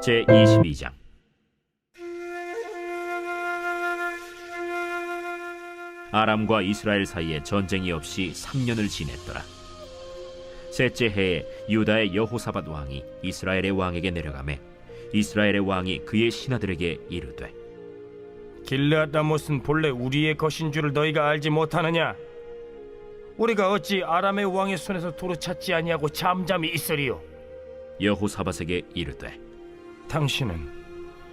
제22장. 아람과 이스라엘 사이에 전쟁이 없이 3년을 지냈더라. 셋째 해에 유다의 여호사밧 왕이 이스라엘의 왕에게 내려가매 이스라엘의 왕이 그의 신하들에게 이르되, 길르앗 라못은 본래 우리의 것인 줄을 너희가 알지 못하느냐? 우리가 어찌 아람의 왕의 손에서 도로 찾지 아니하고 잠잠히 있으리요? 여호사밧에게 이르되, 당신은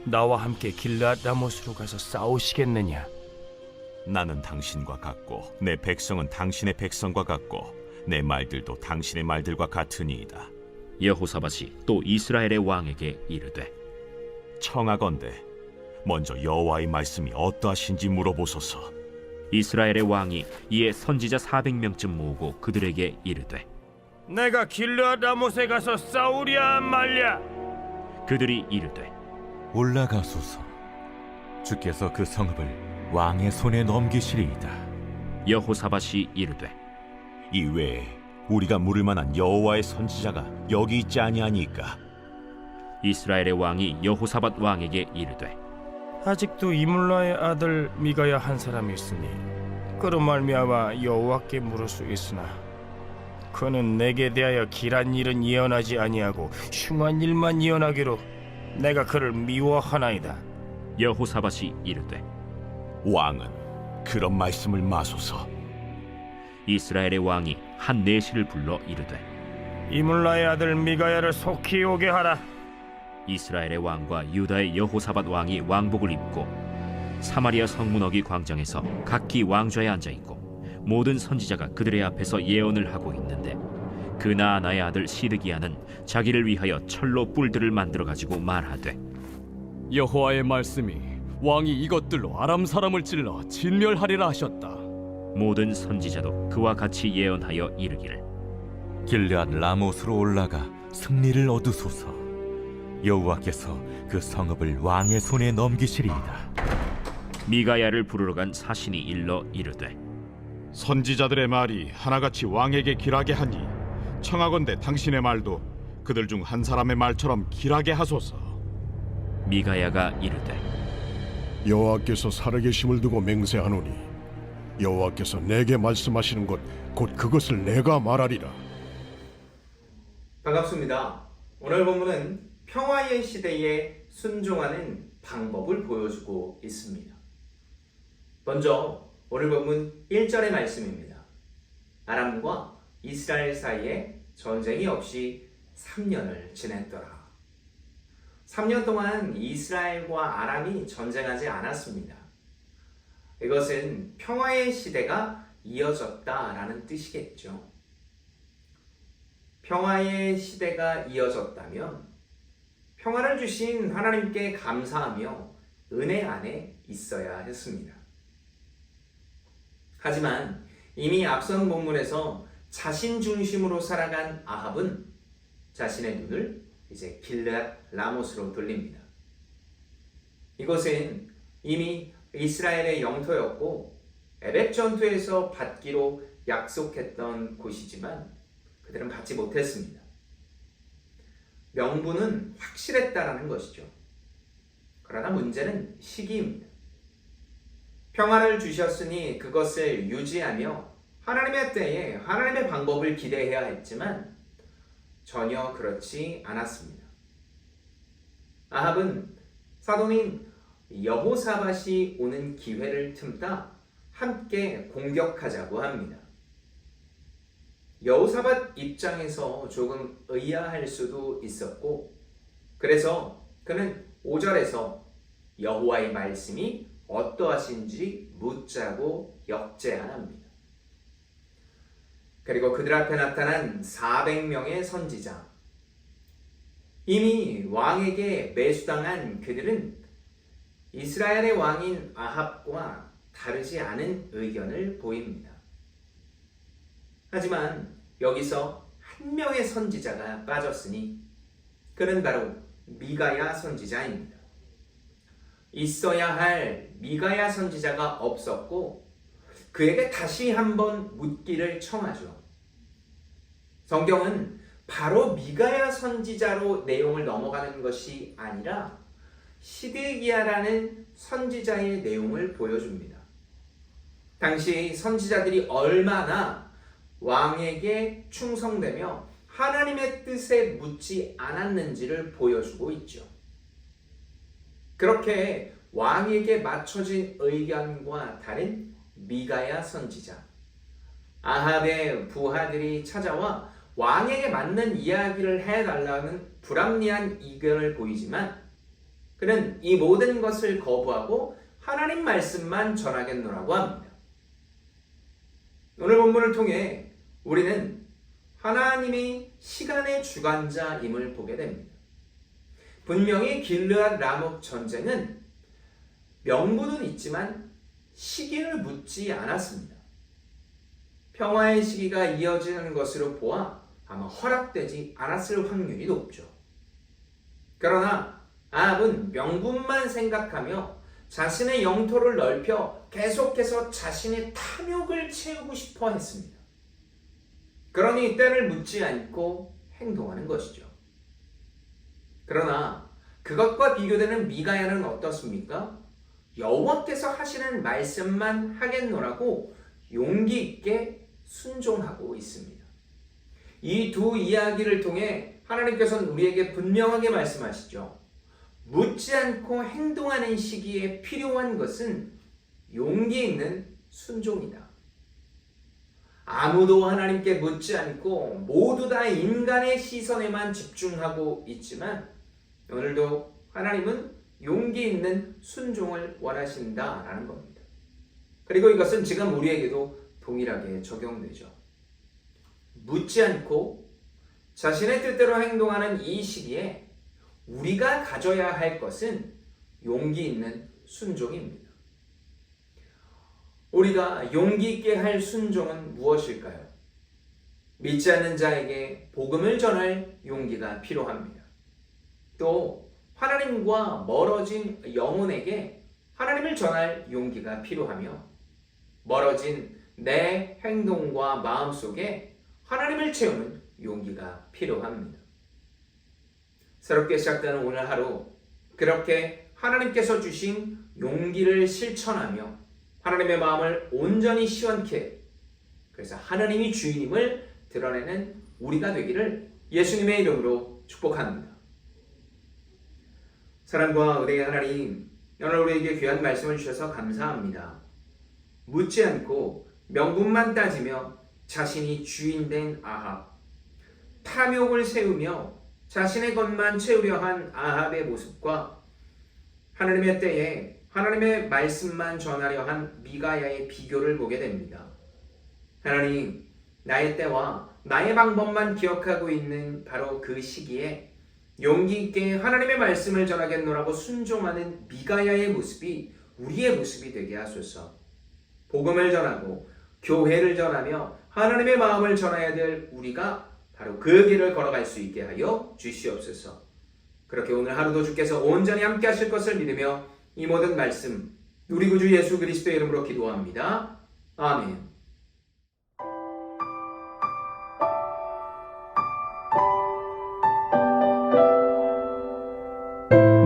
나와 함께 길르앗 라못으로 가서 싸우시겠느냐? 나는 당신과 같고 내 백성은 당신의 백성과 같고 내 말들도 당신의 말들과 같으니이다. 여호사밧이 또 이스라엘의 왕에게 이르되, 청하건대 먼저 여호와의 말씀이 어떠하신지 물어보소서. 이스라엘의 왕이 이에 선지자 400명쯤 모으고 그들에게 이르되, 내가 길르앗 라못에 가서 싸우랴 말랴? 그들이 이르되, 올라가소서. 주께서 그 성읍을 왕의 손에 넘기시리이다. 여호사밧이 이르되, 이외에 우리가 물을 만한 여호와의 선지자가 여기 있지 아니하니까? 이스라엘의 왕이 여호사밧 왕에게 이르되, 아직도 이물라의 아들 미가야 한 사람이 있으니 그로 말미암아 여호와께 물을 수 있으나 그는 내게 대하여 길한 일은 예언하지 아니하고 흉한 일만 예언하기로 내가 그를 미워하나이다. 여호사밧이 이르되, 왕은 그런 말씀을 마소서. 이스라엘의 왕이 한 내시를 불러 이르되, 이물라의 아들 미가야를 속히 오게 하라. 이스라엘의 왕과 유다의 여호사밧 왕이 왕복을 입고 사마리아 성문 어기 광장에서 각기 왕좌에 앉아 있고 모든 선지자가 그들의 앞에서 예언을 하고 있는데, 그나아나의 아들 시드기야는 자기를 위하여 철로 뿔들을 만들어 가지고 말하되, 여호와의 말씀이 왕이 이것들로 아람 사람을 찔러 진멸하리라 하셨다. 모든 선지자도 그와 같이 예언하여 이르기를, 길르앗 라못으로 올라가 승리를 얻으소서. 여호와께서 그 성읍을 왕의 손에 넘기시리이다. 미가야를 부르러 간 사신이 일러 이르되, 선지자들의 말이 하나같이 왕에게 길하게 하니 청하건대 당신의 말도 그들 중 한 사람의 말처럼 길하게 하소서. 미가야가 이르되, 여호와께서 살아계심을 두고 맹세하노니 여호와께서 내게 말씀하시는 것 곧 그것을 내가 말하리라. 반갑습니다. 오늘 본문은 평화의 시대에 순종하는 방법을 보여주고 있습니다. 먼저 오늘 본문 1절의 말씀입니다. 아람과 이스라엘 사이에 전쟁이 없이 3년을 지냈더라. 3년 동안 이스라엘과 아람이 전쟁하지 않았습니다. 이것은 평화의 시대가 이어졌다라는 뜻이겠죠. 평화의 시대가 이어졌다면 평화를 주신 하나님께 감사하며 은혜 안에 있어야 했습니다. 하지만 이미 앞선 본문에서 자신 중심으로 살아간 아합은 자신의 눈을 이제 길르앗 라못으로 돌립니다. 이곳은 이미 이스라엘의 영토였고 에벡 전투에서 받기로 약속했던 곳이지만 그들은 받지 못했습니다. 명분은 확실했다라는 것이죠. 그러나 문제는 시기입니다. 평화를 주셨으니 그것을 유지하며 하나님의 때에 하나님의 방법을 기대해야 했지만 전혀 그렇지 않았습니다. 아합은 사도인 여호사밧이 오는 기회를 틈타 함께 공격하자고 합니다. 여호사밧 입장에서 조금 의아할 수도 있었고, 그래서 그는 5절에서 여호와의 말씀이 어떠하신지 묻자고 역제안합니다. 그리고 그들 앞에 나타난 400명의 선지자, 이미 왕에게 매수당한 그들은 이스라엘의 왕인 아합과 다르지 않은 의견을 보입니다. 하지만 여기서 한 명의 선지자가 빠졌으니 그는 바로 미가야 선지자입니다. 있어야 할 미가야 선지자가 없었고 그에게 다시 한번 묻기를 청하죠. 성경은 바로 미가야 선지자로 내용을 넘어가는 것이 아니라 시드기야라는 선지자의 내용을 보여줍니다. 당시 선지자들이 얼마나 왕에게 충성되며 하나님의 뜻에 묻지 않았는지를 보여주고 있죠. 그렇게 왕에게 맞춰진 의견과 다른 미가야 선지자, 아합의 부하들이 찾아와 왕에게 맞는 이야기를 해달라는 불합리한 의견을 보이지만 그는 이 모든 것을 거부하고 하나님 말씀만 전하겠노라고 합니다. 오늘 본문을 통해 우리는 하나님이 시간의 주관자임을 보게 됩니다. 분명히 길르앗 라목 전쟁은 명분은 있지만 시기를 묻지 않았습니다. 평화의 시기가 이어지는 것으로 보아 아마 허락되지 않았을 확률이 높죠. 그러나 아합은 명분만 생각하며 자신의 영토를 넓혀 계속해서 자신의 탐욕을 채우고 싶어 했습니다. 그러니 때를 묻지 않고 행동하는 것이죠. 그러나 그것과 비교되는 미가야는 어떻습니까? 여호와께서 하시는 말씀만 하겠노라고 용기 있게 순종하고 있습니다. 이 두 이야기를 통해 하나님께서는 우리에게 분명하게 말씀하시죠. 묻지 않고 행동하는 시기에 필요한 것은 용기 있는 순종이다. 아무도 하나님께 묻지 않고 모두 다 인간의 시선에만 집중하고 있지만 오늘도 하나님은 용기 있는 순종을 원하신다라는 겁니다. 그리고 이것은 지금 우리에게도 동일하게 적용되죠. 묻지 않고 자신의 뜻대로 행동하는 이 시기에 우리가 가져야 할 것은 용기 있는 순종입니다. 우리가 용기 있게 할 순종은 무엇일까요? 믿지 않는 자에게 복음을 전할 용기가 필요합니다. 또 하나님과 멀어진 영혼에게 하나님을 전할 용기가 필요하며 멀어진 내 행동과 마음 속에 하나님을 채우는 용기가 필요합니다. 새롭게 시작되는 오늘 하루 그렇게 하나님께서 주신 용기를 실천하며 하나님의 마음을 온전히 시원케 그래서 하나님이 주인임을 드러내는 우리가 되기를 예수님의 이름으로 축복합니다. 사랑과 은혜의 하나님, 오늘 우리에게 귀한 말씀을 주셔서 감사합니다. 묻지 않고 명분만 따지며 자신이 주인된 아합, 탐욕을 세우며 자신의 것만 채우려 한 아합의 모습과 하나님의 때에 하나님의 말씀만 전하려 한 미가야의 비교를 보게 됩니다. 하나님, 나의 때와 나의 방법만 기억하고 있는 바로 그 시기에 용기 있게 하나님의 말씀을 전하겠노라고 순종하는 미가야의 모습이 우리의 모습이 되게 하소서. 복음을 전하고 교회를 전하며 하나님의 마음을 전해야 될 우리가 바로 그 길을 걸어갈 수 있게 하여 주시옵소서. 그렇게 오늘 하루도 주께서 온전히 함께 하실 것을 믿으며 이 모든 말씀 우리 구주 예수 그리스도의 이름으로 기도합니다. 아멘.